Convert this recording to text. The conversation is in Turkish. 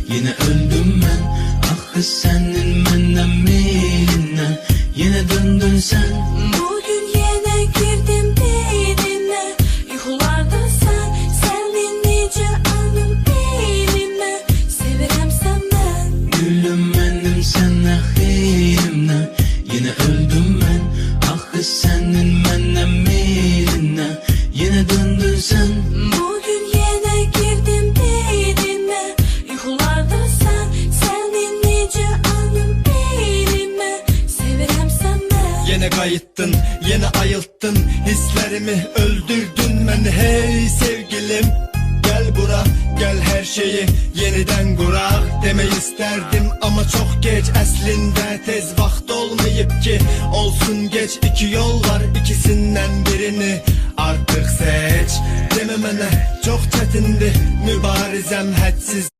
yine öldüm ben. Ah senin menden meylinden, yine döndün sen. Bugün yine girdim beynine, yuxularda senin nice anım beynime. Sevirəm senden Gülüm benim senden xeyrimden, yine öldüm ben. Ah senin menden meylinden, yine döndün sen. Bugün yine girdim beynine, yuxularda senin nice anım beynime. Sevirəm senden Yine kayıttın, yine ayılttın, hislerimi öldürdün beni. Hey sevgilim, gel bura, gel her şeyi yeniden kurak. Demeyi isterdim ama çok geç, aslında tez vaxt olmayıp ki. Olsun geç, iki yol var, ikisinden birini artık seç. Deme mənə çok çetindi, mübarizem hadsiz.